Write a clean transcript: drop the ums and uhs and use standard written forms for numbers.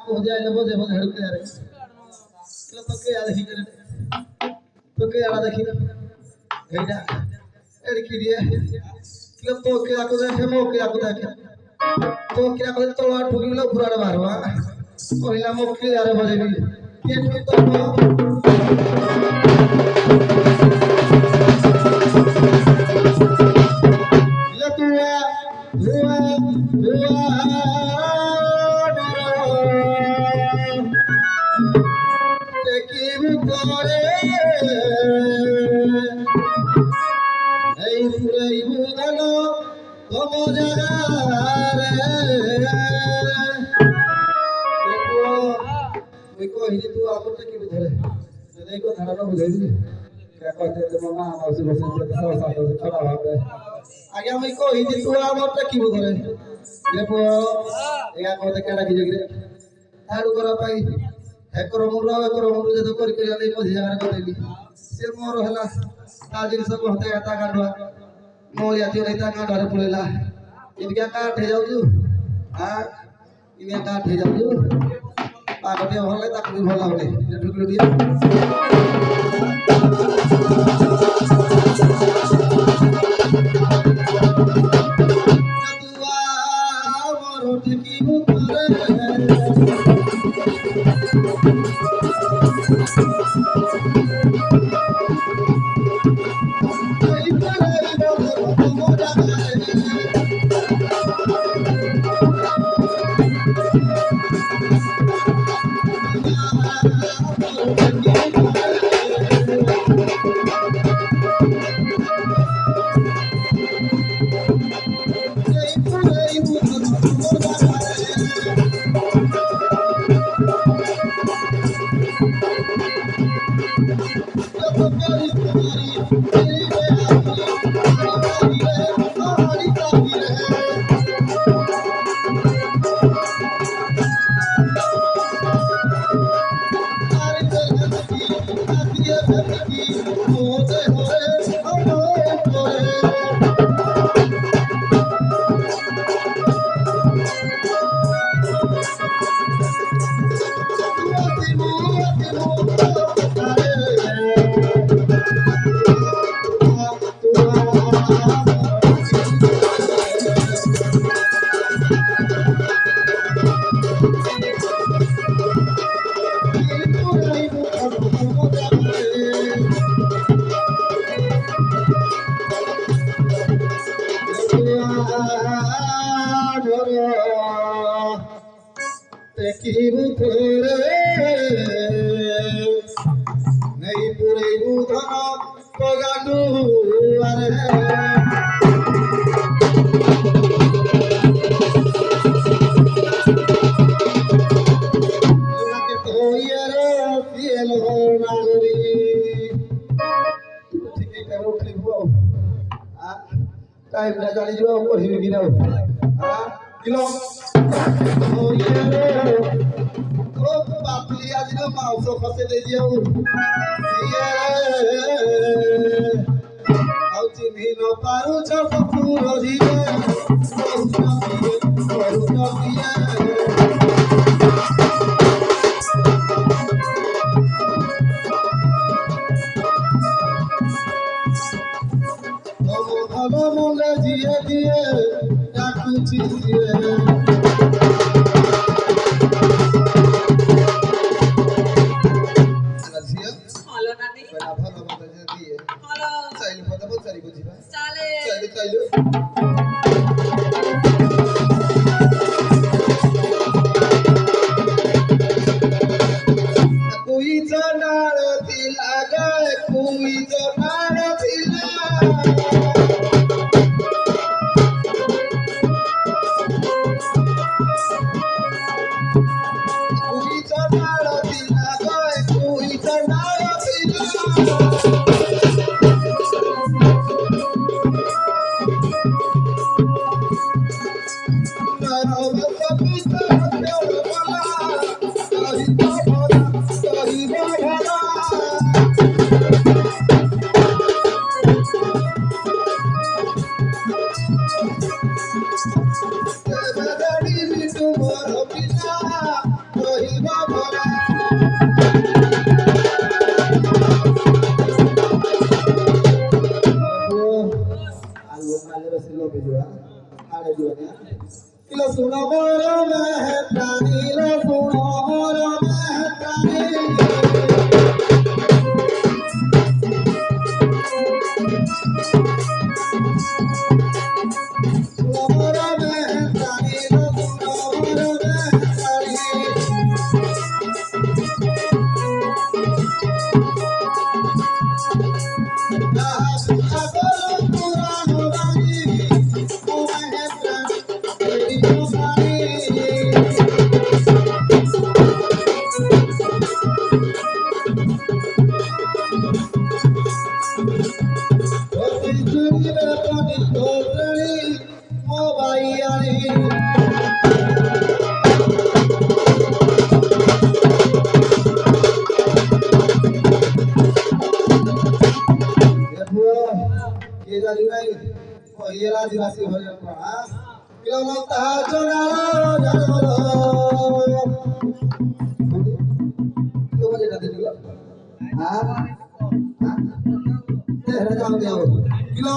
aku dia ada boleh boleh hidup dia. Kalau pakai ada hidup, pakai ada hidup. Gaya, ini dia. Kalau pakai aku dah hemo pakai aku dah. Pakai aku dah tolak bukit lo pura baru. Oh ini mau pakai ada boleh ni. Dia tu tolak. Bila tua, tua, tua. आगे मैं को हिंदी तू आमोटा की बोले देखो या को ते केडा की जगरे आडू करा पाई एकरो मुरो जदो कर के आले मझी जाना को देली से मोर हला ताजिन सब होते आता गाडवा मो याती रहता गाडवा पुलेला इनका काट हे जाऊ हां इने काट हे जाऊ पागटे होले ताक भी भला होले ढुकलु दिया टाइम ना जानी जो को ही गिरा हां किलो ओ ये ओ बापली आज नो माउस फसे दे दियो ये आउ चिन्ही न पारु छ सपुर दिए बहुत दिए Oh, মুন্ডে জিয়ে দিয়ে ডাকুছি দিয়ে ভালো না নেই ভালো মতো দিয়ে ভালো চাইলে কথা বল চাই বুঝিবা চালে চাইলে চাইলে কুই জনার দিলা গে কুই জনার দিলা কুই জনার দিলা গে কুই জনার Lo suno moro mehtani, lo suno moro mehtani. Suno moro mehtani, lo suno moro mehtani. আদিবাসী হয়ে পড়া কিলো তাহার জন্য যেটা দিল কিলো